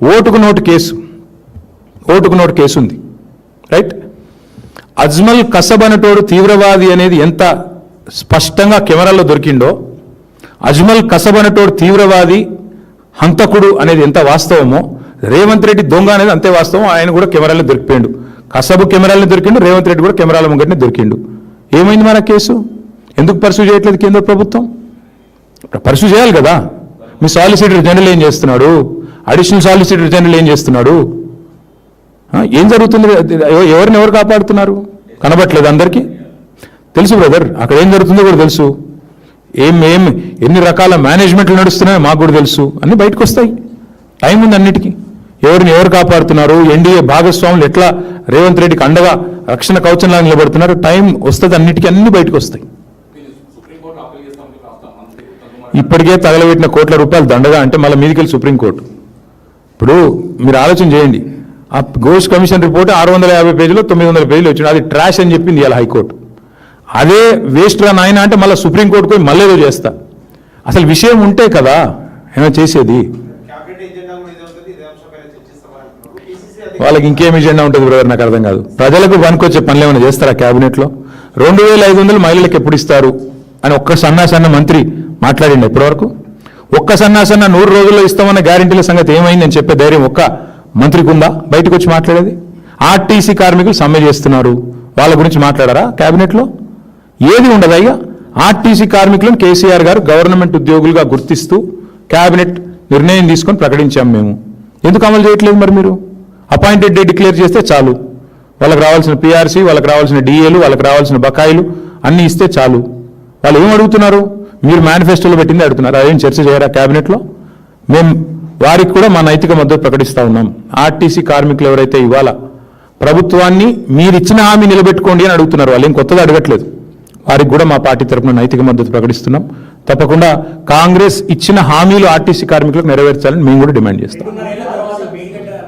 ఓటుకు note case ఉంది, right? Ajmal Kasab అనేటోడు తీవ్రవాది అనేది ఎంత స్పష్టంగా కెమెరాల్లో దొరికిండో, అజ్మల్ కసబ్ అనేటోడు తీవ్రవాది హంతకుడు అనేది ఎంత వాస్తవమో, రేవంత్ రెడ్డి దొంగ అనేది అంతే వాస్తవం. ఆయన కూడా కెమెరాలో దొరికిపోయాడు. కసబు కెమెరాలో దొరికిండు, రేవంత్ రెడ్డి కూడా కెమెరాల ముంగటనే దొరికిండు. ఏమైంది మన కేసు? ఎందుకు పర్సూ చేయట్లేదు కేంద్ర ప్రభుత్వం? పర్సూ చేయాలి కదా. మీ సాలిసిటర్ జనరల్ ఏం చేస్తున్నాడు? అడిషనల్ సాలిసిటర్ జనరల్ ఏం చేస్తున్నాడు? ఏం జరుగుతుంది? ఎవరు కాపాడుతున్నారు? కనబట్లేదు అందరికీ? తెలుసు బ్రదర్, అక్కడ ఏం జరుగుతుందో కూడా తెలుసు. ఎన్ని రకాల మేనేజ్మెంట్లు నడుస్తున్నాయో మాకు కూడా తెలుసు. అన్నీ బయటకు వస్తాయి. టైం ఉంది అన్నిటికీ. ఎవరు కాపాడుతున్నారు, ఎన్డీఏ భాగస్వాములు ఎట్లా రేవంత్ రెడ్డికి అండగా రక్షణ కవచంలా నిలబడుతున్నారు, టైం వస్తుంది, అన్నిటికీ అన్ని బయటకు వస్తాయి. ఇప్పటికే తగలబెట్టిన కోట్ల రూపాయలు దండగా అంటే మళ్ళీ మీదికెళ్ళి సుప్రీంకోర్టు. ఇప్పుడు మీరు ఆలోచన చేయండి, ఆ ఘోష్ కమిషన్ రిపోర్ట్ 650 పేజీలో 900 పేజీలు వచ్చింది. అది ట్రాష్ అని చెప్పింది ఇలా హైకోర్టు. అదే వేస్ట్ రా నాయన అంటే మళ్ళీ సుప్రీంకోర్టుకు పోయి మళ్ళీ ఏదో చేస్తా. అసలు విషయం ఉంటే కదా ఏమైనా చేసేది. వాళ్ళకి ఇంకేం ఎజెండా ఉంటుంది బ్రదర్? నాకు అర్థం కాదు. ప్రజలకు పనికొచ్చే పనులు ఏమైనా చేస్తారా క్యాబినెట్లో? 2500 మహిళలకు ఎప్పుడు ఇస్తారు అని ఒక్క సన్న మంత్రి మాట్లాడిండి ఇప్పటివరకు? ఒక్క సన్న 100 రోజుల్లో ఇస్తామన్న గ్యారెంటీల సంగతి ఏమైంది అని చెప్పే ధైర్యం ఒక్క మంత్రికి ఉందా బయటకు వచ్చి మాట్లాడేది? ఆర్టీసీ కార్మికులు సమ్మె చేస్తున్నారు, వాళ్ళ గురించి మాట్లాడారా క్యాబినెట్లో? ఏది ఉండదు. అయ్యా ఆర్టీసీ కార్మికులను కేసీఆర్ గారు గవర్నమెంట్ ఉద్యోగులుగా గుర్తిస్తూ క్యాబినెట్ నిర్ణయం తీసుకొని ప్రకటించాం మేము. ఎందుకు అమలు చేయట్లేదు మరి మీరు? అపాయింటెడ్ డే డిక్లేర్ చేస్తే చాలు. వాళ్ళకి రావాల్సిన పీఆర్సీ, వాళ్ళకి రావాల్సిన డిఏలు, వాళ్ళకి రావాల్సిన బకాయిలు అన్నీ ఇస్తే చాలు. వాళ్ళు ఏం అడుగుతున్నారు? మీరు మేనిఫెస్టోలో పెట్టింది అడుగుతున్నారు. అదేం చర్చ చేయరా క్యాబినెట్లో? మేము వారికి కూడా మా నైతిక మద్దతు ప్రకటిస్తూ ఉన్నాం. ఆర్టీసీ కార్మికులు ఎవరైతే ఇవాళ ప్రభుత్వాన్ని మీరు ఇచ్చిన హామీ నిలబెట్టుకోండి అని అడుగుతున్నారు, వాళ్ళు ఏం కొత్తగా అడగట్లేదు. వారికి కూడా మా పార్టీ తరఫున నైతిక మద్దతు ప్రకటిస్తున్నాం. తప్పకుండా కాంగ్రెస్ ఇచ్చిన హామీలు ఆర్టీసీ కార్మికులకు నెరవేర్చాలని మేము కూడా డిమాండ్ చేస్తాం.